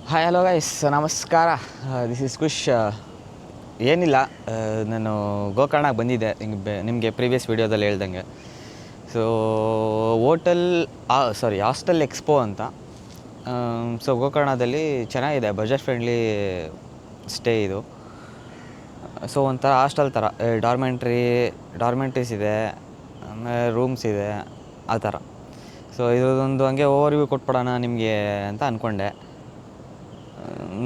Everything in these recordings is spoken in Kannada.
ಹಾಯ್ ಹಲೋ ಗೈಸ್, ನಮಸ್ಕಾರ. ದಿಸ್ ಇಸ್ ಖುಷ್. ಏನಿಲ್ಲ, ನಾನು ಗೋಕರ್ಣಕ್ಕೆ ಬಂದಿದ್ದೆ ನಿಮಗೆ ಪ್ರೀವಿಯಸ್ ವೀಡಿಯೋದಲ್ಲಿ ಹೇಳ್ದಂಗೆ. ಸೊ ಹಾಸ್ಟೆಲ್ ಎಕ್ಸ್ಪೋ ಅಂತ. ಸೊ ಗೋಕರ್ಣದಲ್ಲಿ ಚೆನ್ನಾಗಿದೆ, ಬಜೆಟ್ ಫ್ರೆಂಡ್ಲಿ ಸ್ಟೇ ಇದು. ಸೊ ಒಂಥರ ಹಾಸ್ಟೆಲ್ ಥರ, ಡಾರ್ಮೆಂಟ್ರೀಸ್ ಇದೆ, ಆಮೇಲೆ ರೂಮ್ಸ್ ಇದೆ, ಆ ಥರ. ಸೊ ಇದೊಂದು ಹಂಗೆ ಓವರ್ವ್ಯೂ ಕೊಟ್ಬಿಡೋಣ ನಿಮಗೆ ಅಂತ ಅಂದ್ಕೊಂಡೆ.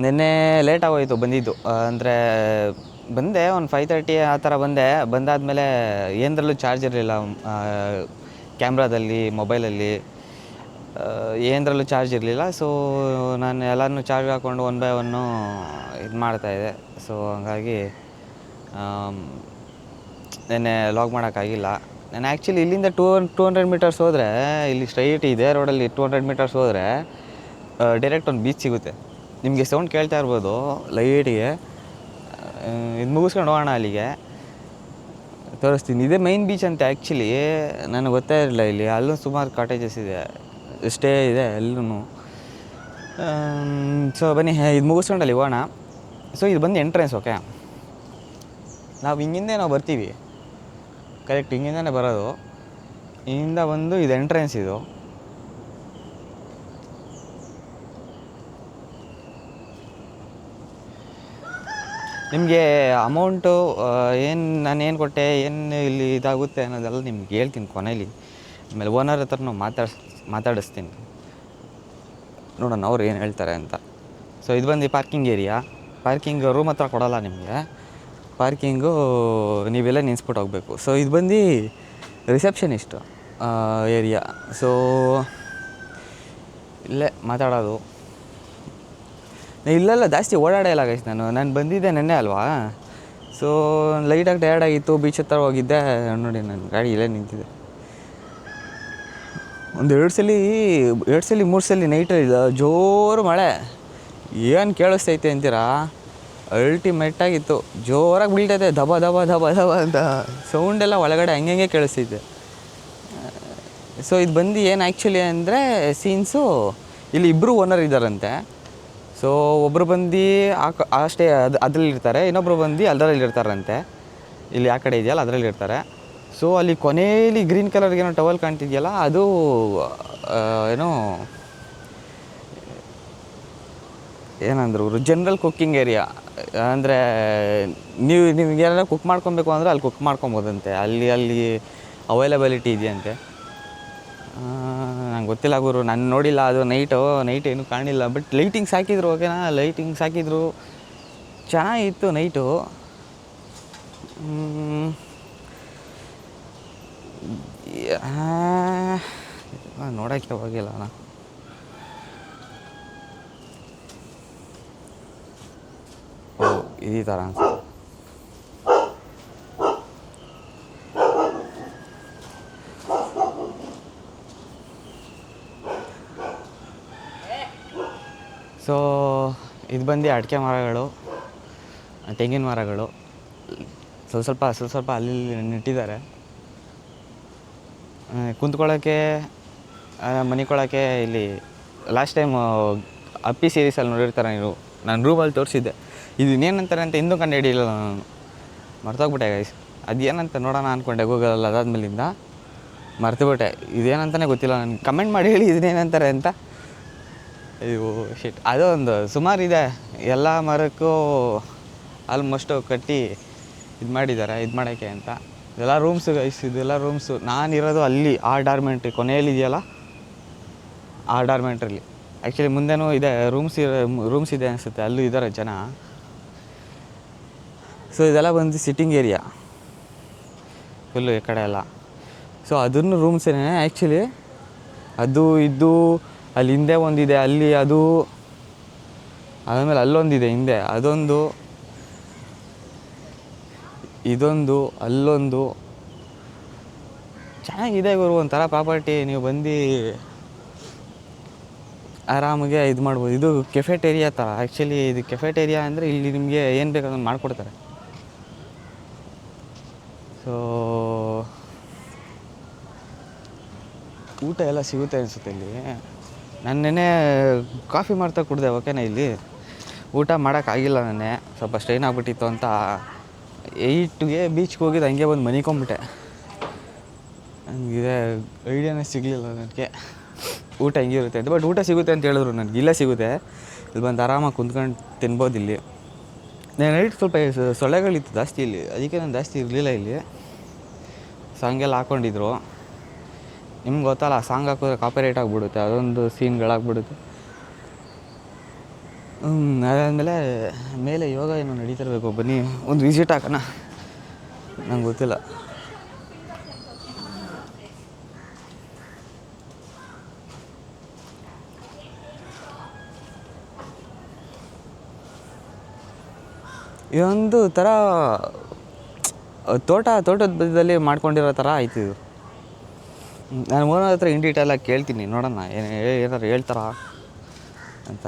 ನಿನ್ನೆ ಲೇಟಾಗೋಯಿತು ಬಂದಿದ್ದು, ಅಂದರೆ ಬಂದೆ ಒಂದು 5:30 ಆ ಥರ ಬಂದಾದಮೇಲೆ ಏನರಲ್ಲೂ ಚಾರ್ಜ್ ಇರಲಿಲ್ಲ. ಕ್ಯಾಮ್ರಾದಲ್ಲಿ, ಮೊಬೈಲಲ್ಲಿ ಏನರಲ್ಲೂ ಚಾರ್ಜ್ ಇರಲಿಲ್ಲ. ಸೊ ನಾನು ಎಲ್ಲನೂ ಚಾರ್ಜ್ ಹಾಕ್ಕೊಂಡು ಒನ್ ಬೈ ಒನ್ನು ಇದು ಮಾಡ್ತಾಯಿದ್ದೆ. ಸೊ ಹಂಗಾಗಿ ನೆನ್ನೆ ಲಾಗ್ ಮಾಡೋಕ್ಕಾಗಿಲ್ಲ. ನಾನು ಆ್ಯಕ್ಚುಲಿ ಇಲ್ಲಿಂದ 200 ಮೀಟರ್ಸ್ ಹೋದರೆ, ಇಲ್ಲಿ ಸ್ಟ್ರೈಟ್ ಇದೇ ರೋಡಲ್ಲಿ 200 ಮೀಟರ್ಸ್ ಹೋದರೆ ಡೈರೆಕ್ಟ್ ಒಂದು ಬೀಚ್ ಸಿಗುತ್ತೆ. ನಿಮಗೆ ಸೌಂಡ್ ಕೇಳ್ತಾ ಇರ್ಬೋದು ಲೈಟಿಗೆ. ಇದು ಮುಗಿಸ್ಕೊಂಡು ಹೋಗೋಣ, ಅಲ್ಲಿಗೆ ತೋರಿಸ್ತೀನಿ. ಇದೇ ಮೈನ್ ಬೀಚ್ ಅಂತ ಆ್ಯಕ್ಚುಲಿ, ನನಗೆ ಗೊತ್ತೇ ಇರಲಿಲ್ಲ. ಇಲ್ಲಿ ಅಲ್ಲೂ ಸುಮಾರು ಕಾಟೇಜಸ್ ಇದೆ, ಸ್ಟೇ ಇದೆ ಎಲ್ಲೂ. ಸೊ ಬನ್ನಿ, ಇದು ಮುಗಿಸ್ಕೊಂಡು ಅಲ್ಲಿ ಹೋಗೋಣ. ಸೊ ಇದು ಬಂದು ಎಂಟ್ರೆನ್ಸ್. ಓಕೆ, ನಾವು ಹಿಂಗಿಂದೇ ಬರ್ತೀವಿ, ಕರೆಕ್ಟ್ ಹಿಂಗಿಂದನೇ ಬರೋದು. ಹಿಂದಿಂದ ಬಂದು ಇದು ಎಂಟ್ರೆನ್ಸ್. ಇದು ನಿಮಗೆ ಅಮೌಂಟು ನಾನು ಕೊಟ್ಟೆ, ಏನು ಇಲ್ಲಿ ಇದಾಗುತ್ತೆ ಅನ್ನೋದೆಲ್ಲ ನಿಮ್ಗೆ ಹೇಳ್ತೀನಿ ಕೊನೆಯಲ್ಲಿ. ಆಮೇಲೆ ಓನರ್ ಹತ್ರನೂ ಮಾತಾಡಿಸ್ತೀನಿ, ನೋಡೋಣ ಅವ್ರು ಏನು ಹೇಳ್ತಾರೆ ಅಂತ. ಸೊ ಇದು ಬಂದು ಪಾರ್ಕಿಂಗ್ ಏರಿಯಾ. ಪಾರ್ಕಿಂಗ್ ರೂಮ್ ಹತ್ರ ಕೊಡೋಲ್ಲ ನಿಮಗೆ, ಪಾರ್ಕಿಂಗು ನೀವೆಲ್ಲ ನಿನ್ಸ್ಬಿಟ್ಟು ಹೋಗಬೇಕು. ಸೊ ಇದು ಬಂದು ರಿಸೆಪ್ಷನಿಸ್ಟು ಏರಿಯಾ. ಸೊ ಇಲ್ಲೇ ಮಾತಾಡೋದು. ಇಲ್ಲೆಲ್ಲ ಜಾಸ್ತಿ ಓಡಾಡಲ್ಲ ಗೈಸ್. ನಾನು ಬಂದಿದ್ದೆ ನೆನ್ನೆ ಅಲ್ವಾ. ಸೊ ಲೈಟಾಗಿ ಟಯರ್ಡ್ ಆಗಿತ್ತು, ಬೀಚ್ ಹತ್ರ ಹೋಗಿದ್ದೆ. ನೋಡಿ, ನನ್ನ ಗಾಡಿ ಇಲ್ಲೇ ನಿಂತಿದೆ. ಒಂದು 2 ಸಲ 3 ಸಲ ನೈಟ್ ಜೋರು ಮಳೆ. ಏನು ಕೇಳಿಸ್ತೈತೆ ಅಂತೀರಾ? ಅಲ್ಟಿಮೇಟಾಗಿತ್ತು, ಜೋರಾಗಿ ಬೀಳ್ತೈತೆ, ದಬ ದಬ ದಬ ದಬ ಅಂತ ಸೌಂಡೆಲ್ಲ ಒಳಗಡೆ ಹಂಗೆ ಕೇಳಿಸ್ತೈತೆ. ಸೊ ಇದು ಬಂದು ಏನು ಆ್ಯಕ್ಚುಲಿ ಅಂದರೆ ಸೀನ್ಸು, ಇಲ್ಲಿ ಇಬ್ಬರು ಓನರ್ ಇದ್ದಾರಂತೆ. ಸೊ ಒಬ್ಬರು ಬಂದು ಅಷ್ಟೇ ಅದರಲ್ಲಿರ್ತಾರೆ, ಇನ್ನೊಬ್ಬರು ಬಂದು ಅದರಲ್ಲಿರ್ತಾರಂತೆ. ಇಲ್ಲಿ ಆ ಕಡೆ ಇದೆಯಲ್ಲ ಅದರಲ್ಲಿರ್ತಾರೆ. ಸೊ ಅಲ್ಲಿ ಕೊನೆಯಲ್ಲಿ ಗ್ರೀನ್ ಕಲರ್ಗೆ ಏನೋ ಟವಲ್ ಕಾಣ್ತಿದೆಯಲ್ಲ, ಅದು ಏನಂದ್ರು ಜನರಲ್ ಕುಕ್ಕಿಂಗ್ ಏರಿಯಾ. ಅಂದರೆ ನಿಮ್ಗೆ ಏನಾದ್ರು ಕುಕ್ ಮಾಡ್ಕೊಬೇಕು ಅಂದರೆ ಅಲ್ಲಿ ಕುಕ್ ಮಾಡ್ಕೊಬೋದಂತೆ. ಅಲ್ಲಿ ಅವೈಲಬಿಲಿಟಿ ಇದೆಯಂತೆ. ನಂಗೆ ಗೊತ್ತಿಲ್ಲ ಗುರು, ನಾನು ನೋಡಿಲ್ಲ. ಅದು ನೈಟ್ ಏನೂ ಕಾಣಿಲ್ಲ. ಬಟ್ ಲೈಟಿಂಗ್ಸ್ ಹಾಕಿದ್ರು, ಓಕೆನಾ? ಲೈಟಿಂಗ್ಸ್ ಹಾಕಿದ್ರು, ಚೆನ್ನಾಗಿತ್ತು ನೈಟು. ನೋಡೋಕ್ಕೆ ಹೋಗಿಲ್ಲ ಅಣ್ಣ. ಈ ಥರ ಅನ್ಸುತ್ತೆ. ಸೊ ಇದು ಬಂದು ಅಡಿಕೆ ಮರಗಳು, ತೆಂಗಿನ ಮರಗಳು ಸ್ವಲ್ಪ ಅಲ್ಲಿ ನೆಟ್ಟಿದ್ದಾರೆ. ಕುಂತ್ಕೊಳ್ಳೋಕ್ಕೆ, ಮನಿಕೊಳ್ಳೋಕ್ಕೆ. ಇಲ್ಲಿ ಲಾಸ್ಟ್ ಟೈಮ್ ಅಪ್ಪಿ ಸೀರೀಸಲ್ಲಿ ನೋಡಿರ್ತಾರೆ ನೀವು, ನಾನು ರೂಮಲ್ಲಿ ತೋರಿಸಿದ್ದೆ. ಇದು ಇನ್ನೇನಂತಾರೆ ಅಂತ ಇನ್ನೂ ಕಂಡು ಹಿಡಿಯಿಲ್ಲ, ನಾನು ಮರ್ತೋಗ್ಬಿಟ್ಟೆ ಗೈಸ್. ಅದು ಏನಂತ ನೋಡೋಣ ಅಂದ್ಕೊಂಡೆ ಗೂಗಲಲ್ಲಿ, ಅದಾದ್ಮೇಲಿಂದ ಮರ್ತುಬಿಟ್ಟೆ. ಇದೇನಂತಲೇ ಗೊತ್ತಿಲ್ಲ ನನಗೆ. ಕಮೆಂಟ್ ಮಾಡಿ ಹೇಳಿ ಇದನ್ನೇನಂತಾರೆ ಅಂತ. ಅಯ್ಯೋ ಶಿಟ್, ಅದೊಂದು ಸುಮಾರಿದೆ. ಎಲ್ಲ ಮರಕ್ಕೂ ಆಲ್ಮೋಸ್ಟು ಕಟ್ಟಿ ಇದು ಮಾಡಿದ್ದಾರೆ, ಇದು ಮಾಡೋಕ್ಕೆ ಅಂತ. ಇದೆಲ್ಲ ರೂಮ್ಸು ಗೈಸ್, ಇದೆಲ್ಲ ರೂಮ್ಸು. ನಾನಿರೋದು ಅಲ್ಲಿ ಆ ಡಾರ್ಮೆಂಟ್ರಿ ಕೊನೆಯಲ್ಲಿದೆಯಲ್ಲ, ಆ ಡಾರ್ಮೆಂಟ್ರಲ್ಲಿ. ಆ್ಯಕ್ಚುಲಿ ಮುಂದೆನೂ ಇದೆ, ರೂಮ್ಸ್ ಇದೆ ಅನಿಸುತ್ತೆ, ಅಲ್ಲೂ ಇದ್ದಾರೆ ಜನ. ಸೊ ಇದೆಲ್ಲ ಬಂದು ಸಿಟ್ಟಿಂಗ್ ಏರಿಯಾ ಫುಲ್ಲು ಈ ಕಡೆ ಎಲ್ಲ. ಸೊ ಅದನ್ನು ರೂಮ್ಸೇನೆ ಆ್ಯಕ್ಚುಲಿ. ಅದು ಇದು ಅಲ್ಲಿ ಹಿಂದೆ ಒಂದಿದೆ, ಅಲ್ಲಿ ಅದು, ಆಮೇಲೆ ಅಲ್ಲೊಂದಿದೆ ಹಿಂದೆ, ಅದೊಂದು, ಇದೊಂದು, ಅಲ್ಲೊಂದು. ಚೆನ್ನಾಗಿದೆ ಗುರು, ಒಂಥರ ಪ್ರಾಪರ್ಟಿ. ನೀವು ಬಂದು ಆರಾಮಾಗೆ ಇದು ಮಾಡ್ಬೋದು. ಇದು ಕೆಫೆಟೇರಿಯಾ ಥರ ಆ್ಯಕ್ಚುಲಿ. ಇದು ಕೆಫೆಟೇರಿಯಾ ಅಂದರೆ ಇಲ್ಲಿ ನಿಮಗೆ ಏನು ಬೇಕು ಅದನ್ನು ಮಾಡಿಕೊಡ್ತಾರೆ. ಸೊ ಊಟ ಎಲ್ಲ ಸಿಗುತ್ತೆ ಅನಿಸುತ್ತೆ ಇಲ್ಲಿ. ನಾನು ನೆನ್ನೆ ಕಾಫಿ ಮಾಡ್ತಾ ಕುಡಿದೆ ಓಕೆನಾ. ಇಲ್ಲಿ ಊಟ ಮಾಡೋಕ್ಕಾಗಿಲ್ಲ, ನೆನ್ನೆ ಸ್ವಲ್ಪ ಸ್ಟ್ರೈನ್ ಆಗಿಬಿಟ್ಟಿತ್ತು ಅಂತ 8ಗೆ ಬೀಚ್ಗೆ ಹೋಗಿದ್ದು, ಹಂಗೆ ಬಂದು ಮನಿಕೊಂಬಿಟ್ಟೆ. ನನಗೆ ಐಡಿಯಾನೇ ಸಿಗಲಿಲ್ಲ ನನಗೆ ಊಟ ಹೆಂಗಿರುತ್ತೆ ಅಂತ. ಬಟ್ ಊಟ ಸಿಗುತ್ತೆ ಅಂತ ಹೇಳಿದ್ರು ನನಗೆ. ಇಲ್ಲೇ ಸಿಗುತ್ತೆ, ಇಲ್ಲಿ ಬಂದು ಆರಾಮಾಗಿ ಕುಂತ್ಕೊಂಡು ತಿನ್ಬೋದು ಇಲ್ಲಿ. ನಾನು ನೈಟ್ ಸ್ವಲ್ಪ ಸೊಳ್ಳೆಗಳಿತ್ತು ಜಾಸ್ತಿ ಇಲ್ಲಿ, ಅದಕ್ಕೆ ನಾನು ಜಾಸ್ತಿ ಇರಲಿಲ್ಲ ಇಲ್ಲಿ. ಸಾಂಗೆಲ್ಲ ಹಾಕ್ಕೊಂಡಿದ್ರು. ನಿಮ್ಗೆ ಗೊತ್ತಲ್ಲ, ಸಾಂಗ್ ಹಾಕಿದ್ರೆ ಕಾಪಿರೈಟ್ ಆಗಿಬಿಡುತ್ತೆ, ಅದೊಂದು ಸೀನ್ಗಳಾಗ್ಬಿಡುತ್ತೆ. ಅದಾದಮೇಲೆ ಮೇಲೆ ಯೋಗ ಏನೋ ನಡೀತಿರ್ಬೇಕು, ಬನ್ನಿ ಒಂದು ವಿಸಿಟ್ ಹಾಕೋಣ. ನಂಗೆ ಗೊತ್ತಿಲ್ಲ. ಇದೊಂದು ಥರ ತೋಟದ ಬದಿಯಲ್ಲಿ ಮಾಡ್ಕೊಂಡಿರೋ ಥರ ಆಯ್ತು ಇದು. ನಾನು ಓನರ್ ಹತ್ರ ಇನ್ ಡೀಟೇಲಾಗಿ ಕೇಳ್ತೀನಿ, ನೋಡೋಣ ಏನಾರು ಹೇಳ್ತಾರಾ ಅಂತ.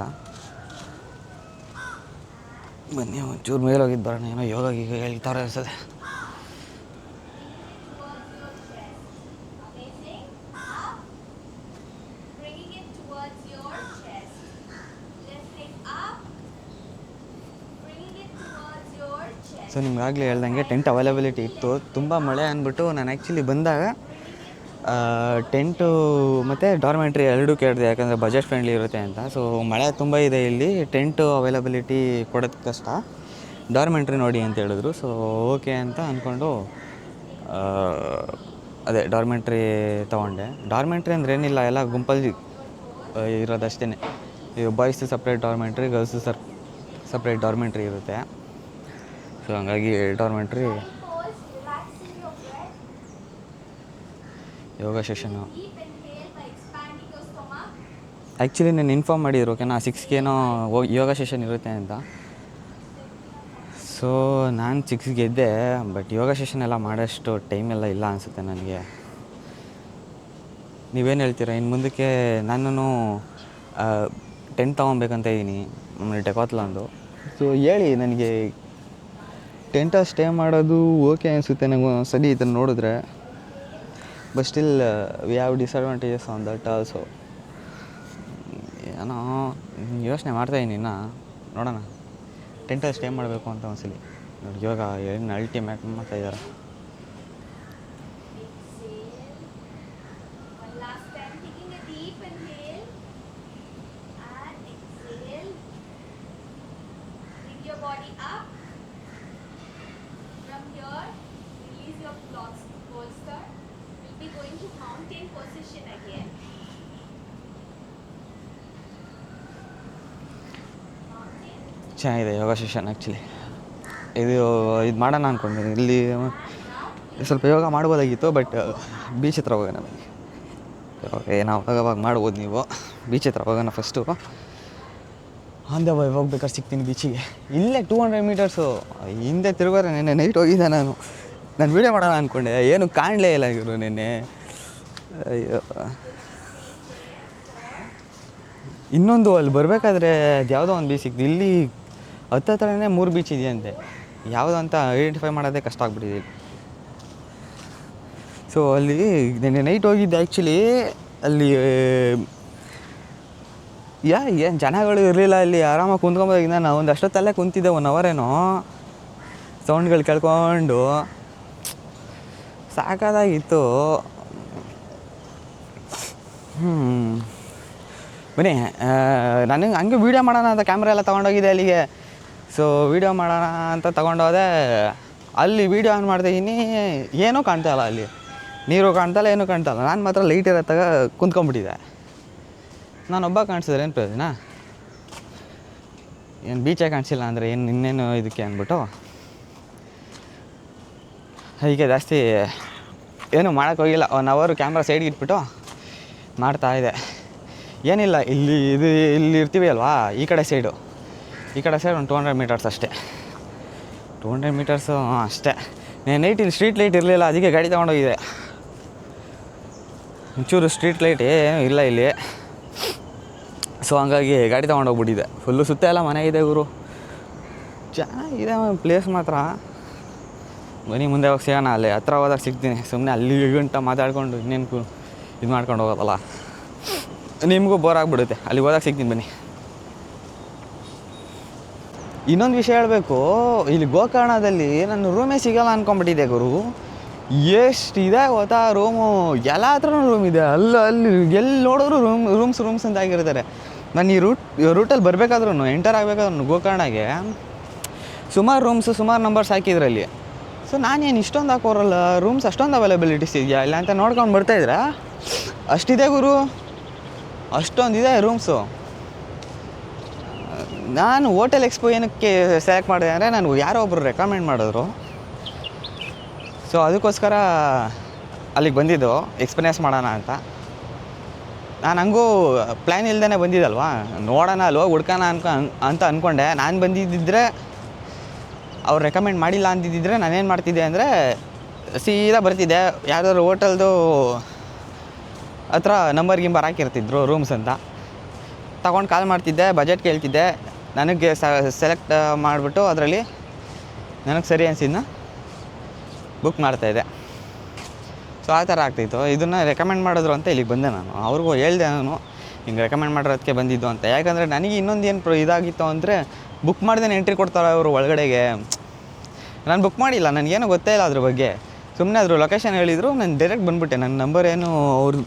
ಬನ್ನಿ ಒಂಚೂರು ಮೇಲೆ ಹೋಗಿದ್ದು ಬರೋಣ, ಏನೋ ಯೋಗ ಈಗ ಹೇಳ್ತಾರೆ ಅನ್ಸದೆ. ಸೊ ನಿಮ್ಗಾಗಲೇ ಹೇಳ್ದಂಗೆ ಟೆಂಟ್ ಅವೈಲಬಿಲಿಟಿ ಇತ್ತು. ತುಂಬ ಮಳೆ ಅಂದ್ಬಿಟ್ಟು ನಾನು ಆ್ಯಕ್ಚುಲಿ ಬಂದಾಗ ಟೆಂಟು ಮತ್ತು ಡಾರ್ಮೆಂಟ್ರಿ ಎರಡೂ ಕೇಳಿದೆ, ಯಾಕಂದರೆ ಬಜೆಟ್ ಫ್ರೆಂಡ್ಲಿ ಇರುತ್ತೆ ಅಂತ. ಸೊ ಮಳೆ ತುಂಬ ಇದೆ ಇಲ್ಲಿ, ಟೆಂಟು ಅವೈಲಬಿಲಿಟಿ ಕೊಡೋದು ಕಷ್ಟ, ಡಾರ್ಮೆಂಟ್ರಿ ನೋಡಿ ಅಂತ ಹೇಳಿದ್ರು. ಸೊ ಓಕೆ ಅಂತ ಅಂದ್ಕೊಂಡು ಅದೇ ಡಾರ್ಮೆಂಟ್ರಿ ತೊಗೊಂಡೆ. ಡಾರ್ಮೆಂಟ್ರಿ ಅಂದರೆ ಏನಿಲ್ಲ, ಎಲ್ಲ ಗುಂಪಲ್ಲಿ ಇರೋದಷ್ಟೇ. ಈಗ ಬಾಯ್ಸ್ದು ಸಪ್ರೇಟ್ ಡಾರ್ಮೆಂಟ್ರಿ, ಗರ್ಲ್ಸು ಸಪ್ರೇಟ್ ಡಾರ್ಮೆಂಟ್ರಿ ಇರುತ್ತೆ. ಸೊ ಹಂಗಾಗಿ ಡಾರ್ಮೆಂಟ್ರಿ ಯೋಗ ಸೆಷನ್ನು. ಆ್ಯಕ್ಚುಲಿ ನಾನು ಇನ್ಫಾರ್ಮ್ ಮಾಡಿದ್ರು ಓಕೆನಾ, 6ಗೇನೋ ಯೋಗ ಸೆಷನ್ ಇರುತ್ತೆ ಅಂತ. ಸೊ ನಾನು 6ಗೆ ಎದ್ದೆ, ಬಟ್ ಯೋಗ ಸೆಷನ್ ಎಲ್ಲ ಮಾಡೋಷ್ಟು ಟೈಮೆಲ್ಲ ಇಲ್ಲ ಅನಿಸುತ್ತೆ ನನಗೆ. ನೀವೇನು ಹೇಳ್ತೀರಾ? ಇನ್ನು ಮುಂದಕ್ಕೆ ನಾನು ಟೆಂಟ್ ತೊಗೊಬೇಕಂತ ಇದ್ದೀನಿ, ಡೆಕಾತ್ಲಾನ್ದು. ಸೊ ಹೇಳಿ ನನಗೆ, ಟೆಂಟಲ್ಲಿ ಸ್ಟೇ ಮಾಡೋದು ಓಕೆ ಅನಿಸುತ್ತೆ ನನಗೆ ಒಂದ್ಸಲಿ ಇದನ್ನು ನೋಡಿದ್ರೆ. But still we have disadvantages on that also. ಏನೋ ಯೋಚನೆ ಮಾಡ್ತಾಯಿದ್ದೀನಿ, ಇನ್ನು ನೋಡೋಣ ಟೆಂಟಲ್ಲಿ ಸ್ಟೇ ಮಾಡಬೇಕು ಅಂತ ಒಂದ್ಸಲಿ. ನೋಡಿ ಇವಾಗ ಏನು ಅಲ್ಟಿಮೇಟ್ ಮಾಡ್ತಾಯಿದ್ದಾರೆ. ಚೆನ್ನಾಗಿದೆ ಯೋಗ ಸೆಷನ್ ಆ್ಯಕ್ಚುಲಿ. ಇದು ಮಾಡೋಣ ಅಂದ್ಕೊಂಡಿದ್ದೀನಿ. ಇಲ್ಲಿ ಸ್ವಲ್ಪ ಯೋಗ ಮಾಡ್ಬೋದಾಗಿತ್ತು, ಬಟ್ ಬೀಚ್ ಹತ್ರ ಹೋಗೋಣ ಬನ್ನಿ. ಓಕೆ, ನಾವು ಅವಾಗ ಮಾಡ್ಬೋದು. ನೀವು ಬೀಚ್ ಹತ್ರ ಹೋಗೋಣ ಫಸ್ಟು. ಆನ್ ದ ವೇ ಹೋಗ್ಬೇಕಾದ್ರೆ ಸಿಗ್ತೀನಿ ಬೀಚಿಗೆ. ಇಲ್ಲೇ 200 ಮೀಟರ್ಸು ಹಿಂದೆ ತಿರುಗೋರೆ. ನೆನ್ನೆ ನೈಟ್ ಹೋಗಿದ್ದೆ ನಾನು ವೀಡಿಯೋ ಮಾಡೋಣ ಅಂದ್ಕೊಂಡೆ, ಏನು ಕಾಣಲೇ ಇಲ್ಲ ಇವರು ನೆನ್ನೆ. ಅಯ್ಯೋ, ಇನ್ನೊಂದು ಅಲ್ಲಿ ಬರಬೇಕಾದ್ರೆ ಅದು ಯಾವುದೋ ಒಂದು ಬೀಚ್ ಸಿಕ್ತು. ಇಲ್ಲಿ ಹತ್ತತ್ರನೇ 3 ಬೀಚ್ ಇದೆಯಂತೆ, ಯಾವುದು ಅಂತ ಐಡೆಂಟಿಫೈ ಮಾಡೋದೇ ಕಷ್ಟ ಆಗ್ಬಿಟ್ಟಿದೆ. ಸೊ ಅಲ್ಲಿ ನೆನ್ನೆ ನೈಟ್ ಹೋಗಿದ್ದೆ ಆ್ಯಕ್ಚುಲಿ. ಅಲ್ಲಿ ಏನು ಜನಗಳು ಇರಲಿಲ್ಲ ಅಲ್ಲಿ, ಆರಾಮಾಗಿ ಕುಂತ್ಕೊಂಬೋದಾಗಿ. ನಾನು ಒಂದು ಅಷ್ಟೊತ್ತಲ್ಲೇ ಕುಂತಿದ್ದೆ, 1 hour ಏನೋ, ಸೌಂಡ್ಗಳು ಕೇಳ್ಕೊಂಡು ಸಾಕಾದಾಗಿತ್ತು. ಬನ್ನಿ, ನನಗೆ ಹಂಗೆ ವೀಡಿಯೋ ಮಾಡೋಣ ಅಂತ ಕ್ಯಾಮ್ರಾ ಎಲ್ಲ ತೊಗೊಂಡೋಗಿದೆ ಅಲ್ಲಿಗೆ. ಸೊ ವೀಡಿಯೋ ಮಾಡೋಣ ಅಂತ ತೊಗೊಂಡೋದೆ. ಅಲ್ಲಿ ವೀಡಿಯೋ ಆನ್ ಮಾಡ್ತಾಯಿದ್ದೀನಿ, ಏನೂ ಕಾಣ್ತಾಯಿಲ್ಲ ಅಲ್ಲಿ, ನೀರು ಕಾಣ್ತಾಯಿಲ್ಲ, ಏನೂ ಕಾಣ್ತಾಯಿಲ್ಲ. ನಾನು ಮಾತ್ರ ಲೈಟ್ ಇರತ್ತಾಗ ಕುಂತ್ಕೊಂಡ್ಬಿಟ್ಟಿದ್ದೆ. ನಾನೊಬ್ಬ ಕಾಣಿಸಿದ್ರೆ ಏನು ಪ್ರಯೋಜನ? ಏನು ಬೀಚೇ ಕಾಣಿಸಿಲ್ಲ ಅಂದರೆ ಇನ್ನೇನು ಇದಕ್ಕೆ ಅಂದ್ಬಿಟ್ಟು ಹೀಗೆ ಜಾಸ್ತಿ ಏನೂ ಮಾಡೋಕ್ಕೋಗಿಲ್ಲ. 1 hour ಕ್ಯಾಮ್ರಾ ಸೈಡ್ಗೆ ಇಟ್ಬಿಟ್ಟು ಮಾಡ್ತಾಯಿದ್ದೆ. ಏನಿಲ್ಲ, ಇಲ್ಲಿ ಇರ್ತೀವಿ ಅಲ್ವಾ, ಈ ಕಡೆ ಸೈಡ್ ಒಂದು 200 ಮೀಟರ್ಸ್ ಅಷ್ಟೇ. 200 ಮೀಟರ್ಸು ಅಷ್ಟೇ. ನೈಟ್ ಇಲ್ಲಿ ಸ್ಟ್ರೀಟ್ ಲೈಟ್ ಇರಲಿಲ್ಲ, ಅದಕ್ಕೆ ಗಾಡಿ ತೊಗೊಂಡೋಗಿದೆ. ಒಂಚೂರು ಸ್ಟ್ರೀಟ್ ಲೈಟ್ ಏನೂ ಇಲ್ಲ ಇಲ್ಲಿ. ಸೊ ಹಂಗಾಗಿ ಗಾಡಿ ತೊಗೊಂಡೋಗ್ಬಿಟ್ಟಿದೆ. ಫುಲ್ಲು ಸುತ್ತ ಎಲ್ಲ ಮನೆ ಇದೆ ಗುರು, ಚೆನ್ನಾಗಿದೆ ಪ್ಲೇಸ್ ಮಾತ್ರ. ಬನ್ನಿ ಮುಂದೆ ಹೋಗಿ ಸಿಗೋಣ, ಅಲ್ಲಿ ಹತ್ರ ಹೋದಾಗ ಸಿಗ್ತೀನಿ. ಸುಮ್ಮನೆ ಅಲ್ಲಿ ಗಂಟ ಮಾತಾಡ್ಕೊಂಡು ಇನ್ನೇನು ಇದು ಮಾಡ್ಕೊಂಡು ಹೋಗೋದಲ್ಲ. ನಿಮಗೂ ಬೋರ್ ಆಗಿಬಿಡುತ್ತೆ. ಅಲ್ಲಿಗೆ ಹೋದಾಗ ಸಿಗ್ತೀನಿ ಬನ್ನಿ. ಇನ್ನೊಂದು ವಿಷಯ ಹೇಳಬೇಕು, ಇಲ್ಲಿ ಗೋಕರ್ಣದಲ್ಲಿ ನನ್ನ ರೂಮೇ ಸಿಗೋಲ್ಲ ಅಂದ್ಕೊಂಬಿಟ್ಟಿದ್ದೆ ಗುರು. ಎಷ್ಟಿದೆ ಗೊತ್ತಾ ರೂಮು, ಎಲ್ಲ ಹತ್ರನೂ ರೂಮ್ ಇದೆ. ಅಲ್ಲಿ ಎಲ್ಲಿ ನೋಡಿದ್ರು ರೂಮ್ಸ್ ಅಂತ ಆಗಿರ್ತಾರೆ. ನಾನು ಈ ರೂಟಲ್ಲಿ ಬರಬೇಕಾದ್ರೂ ಎಂಟರ್ ಆಗಬೇಕಾದ್ರೂ ಗೋಕರ್ಣಗೆ ಸುಮಾರು ರೂಮ್ಸು ಸುಮಾರು ನಂಬರ್ಸ್ ಹಾಕಿದ್ರಲ್ಲಿ. ಸೊ ನಾನೇನು ಇಷ್ಟೊಂದು ಹಾಕೋರಲ್ಲ, ರೂಮ್ಸ್ ಅಷ್ಟೊಂದು ಅವೈಲಬಿಲಿಟೀಸ್ ಇದೆಯಾ ಇಲ್ಲ ಅಂತ ನೋಡ್ಕೊಂಡು ಬರ್ತಾಯಿದ್ರೆ ಅಷ್ಟಿದೆ ಗುರು, ಅಷ್ಟೊಂದಿದೆ ರೂಮ್ಸು. ನಾನು ಹೋಟೆಲ್ ಎಕ್ಸ್ಪೋ ಏನಕ್ಕೆ ಸೆಲೆಕ್ಟ್ ಮಾಡಿದೆ ಅಂದರೆ ನನಗೆ ಯಾರೋ ಒಬ್ಬರು ರೆಕಮೆಂಡ್ ಮಾಡಿದ್ರು. ಸೊ ಅದಕ್ಕೋಸ್ಕರ ಅಲ್ಲಿಗೆ ಬಂದಿದ್ದು ಎಕ್ಸ್ಪೀರಿಯನ್ಸ್ ಮಾಡೋಣ ಅಂತ. ನಾನು ಹಂಗೂ ಪ್ಲ್ಯಾನ್ ಇಲ್ದೇ ಬಂದಿದ್ದಲ್ವಾ, ನೋಡೋಣ ಅಲ್ಲಿ ಹೋಗಿ ಹುಡ್ಕೋಣ ಅಂತ ಅಂದ್ಕೊಂಡೆ. ನಾನು ಬಂದಿದ್ದಿದ್ರೆ ಅವ್ರು ರೆಕಮೆಂಡ್ ಮಾಡಿಲ್ಲ ಅಂತಿದ್ದಿದ್ರೆ ನಾನೇನು ಮಾಡ್ತಿದ್ದೆ ಅಂದರೆ ಸೀದಾ ಬರ್ತಿದ್ದೆ, ಯಾವುದಾದ್ರು ಹೋಟೆಲ್ದು ಹತ್ರ ನಂಬರ್ ಹಾಕಿರ್ತಿದ್ರು ರೂಮ್ಸ್ ಅಂತ, ತಗೊಂಡು ಕಾಲ್ ಮಾಡ್ತಿದ್ದೆ, ಬಜೆಟ್ ಕೇಳ್ತಿದ್ದೆ, ನನಗೆ ಸೆಲೆಕ್ಟ್ ಮಾಡಿಬಿಟ್ಟು ಅದರಲ್ಲಿ ನನಗೆ ಸರಿ ಅನಿಸಿದ್ನ ಬುಕ್ ಮಾಡ್ತಾಯಿದ್ದೆ. ಸೊ ಆ ಥರ ಆಗ್ತಿತ್ತು. ಇದನ್ನು ರೆಕಮೆಂಡ್ ಮಾಡಿದ್ರು ಅಂತ ಇಲ್ಲಿಗೆ ಬಂದೆ ನಾನು. ಅವ್ರಿಗೂ ಹೇಳಿದೆ ನಾನು ಹಿಂಗೆ ರೆಕಮೆಂಡ್ ಮಾಡಿರೋದಕ್ಕೆ ಬಂದಿದ್ದು ಅಂತ. ಯಾಕಂದರೆ ನನಗೆ ಇನ್ನೊಂದು ಏನು ಇದಾಗಿತ್ತು ಅಂದರೆ ಬುಕ್ ಮಾಡ್ದೇ ಎಂಟ್ರಿ ಕೊಡ್ತಾರೆ ಅವರು ಒಳಗಡೆಗೆ. ನಾನು ಬುಕ್ ಮಾಡಿಲ್ಲ, ನನಗೇನು ಗೊತ್ತೇ ಇಲ್ಲ ಅದ್ರ ಬಗ್ಗೆ. ಸುಮ್ಮನೆ ಅದ್ರ ಲೊಕೇಶನ್ ಹೇಳಿದರು, ನಾನು ಡೈರೆಕ್ಟ್ ಬಂದುಬಿಟ್ಟೆ. ನನ್ನ ನಂಬರ್ ಏನು ಅವ್ರು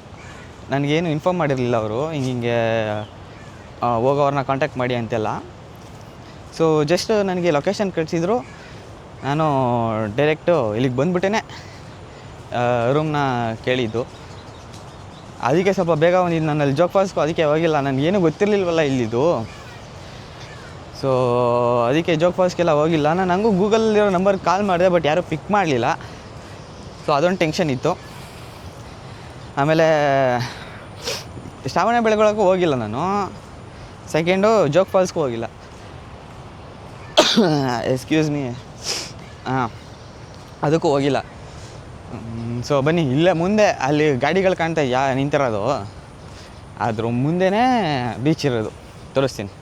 ನನಗೇನು ಇನ್ಫಾರ್ಮ್ ಮಾಡಿರಲಿಲ್ಲ ಅವರು, ಹಿಂಗೆ ಹೋಗೋವ್ರನ್ನ ಕಾಂಟ್ಯಾಕ್ಟ್ ಮಾಡಿ ಅಂತೆಲ್ಲ. ಸೊ ಜಸ್ಟ್ ನನಗೆ ಲೊಕೇಶನ್ ಕಳಿಸಿದ್ರು, ನಾನು ಡೈರೆಕ್ಟು ಇಲ್ಲಿಗೆ ಬಂದುಬಿಟ್ಟೇ ರೂಮ್ನ ಕೇಳಿದ್ದು. ಅದಕ್ಕೆ ಸ್ವಲ್ಪ ಬೇಗ ಬಂದಿದ್ದು. ನನ್ನಲ್ಲಿ ಜೋಗ್ ಫಾಲ್ಸ್ಗೂ ಅದಕ್ಕೆ ಹೋಗಿಲ್ಲ, ನನಗೇನು ಗೊತ್ತಿರಲಿಲ್ವಲ್ಲ ಇಲ್ಲಿದ್ದು. ಸೊ ಅದಕ್ಕೆ ಜೋಗ್ ಫಾಲ್ಸ್ಗೆಲ್ಲ ಹೋಗಿಲ್ಲ. ನಾನು ಹಂಗೂ ಗೂಗಲಲ್ಲಿರೋ ನಂಬರ್ಗೆ ಕಾಲ್ ಮಾಡಿದೆ, ಬಟ್ ಯಾರೂ ಪಿಕ್ ಮಾಡಲಿಲ್ಲ. ಸೊ ಅದೊಂದು ಟೆನ್ಷನ್ ಇತ್ತು. ಆಮೇಲೆ ಶ್ರಾವಣ ಬೆಳಗೊಳಕ್ಕೂ ಹೋಗಿಲ್ಲ ನಾನು. ಸೆಕೆಂಡು ಜೋಗ್ ಫಾಲ್ಸ್ಗೂ ಹೋಗಿಲ್ಲ. ಎಕ್ಸ್ಕ್ಯೂಸ್ ಮೀ, ಅದಕ್ಕೂ ಹೋಗಿಲ್ಲ. ಸೊ ಬನ್ನಿ, ಇಲ್ಲೇ ಮುಂದೆ ಅಲ್ಲಿ ಗಾಡಿಗಳು ಕಾಣ್ತಾ ನಿಂತಿರೋದು, ಅದ್ರ ಮುಂದೆನೇ ಬೀಚ್ ಇರೋದು, ತೋರಿಸ್ತೀನಿ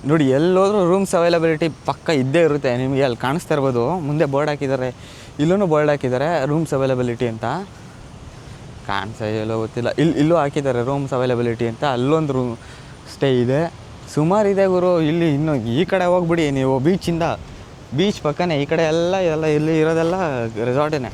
ನೋಡಿ. ಎಲ್ಲೋದ್ರೂ ರೂಮ್ಸ್ ಅವೈಲಬಿಲಿಟಿ ಪಕ್ಕ ಇದ್ದೇ ಇರುತ್ತೆ. ನಿಮಗೆ ಅಲ್ಲಿ ಕಾಣಿಸ್ತಾ ಇರ್ಬೋದು, ಮುಂದೆ ಬೋರ್ಡ್ ಹಾಕಿದ್ದಾರೆ, ಇಲ್ಲೂ ಬೋರ್ಡ್ ಹಾಕಿದ್ದಾರೆ ರೂಮ್ಸ್ ಅವೈಲಬಿಲಿಟಿ ಅಂತ. ಕಾಣಿಸ್ತಾ ಇದೆಯಲ್ಲೋ ಗೊತ್ತಿಲ್ಲ, ಇಲ್ಲೂ ಹಾಕಿದ್ದಾರೆ ರೂಮ್ಸ್ ಅವೈಲಬಿಲಿಟಿ ಅಂತ. ಅಲ್ಲೊಂದು ರೂಮ್ ಸ್ಟೇ ಇದೆ, ಸುಮಾರಿದೆ ಗುರು. ಇಲ್ಲಿ ಇನ್ನು ಈ ಕಡೆ ಹೋಗ್ಬಿಡಿ ನೀವು, ಬೀಚ್ ಪಕ್ಕನೇ ಈ ಕಡೆ ಎಲ್ಲ ಇಲ್ಲಿ ಇರೋದೆಲ್ಲ ರೆಸಾರ್ಟೇ.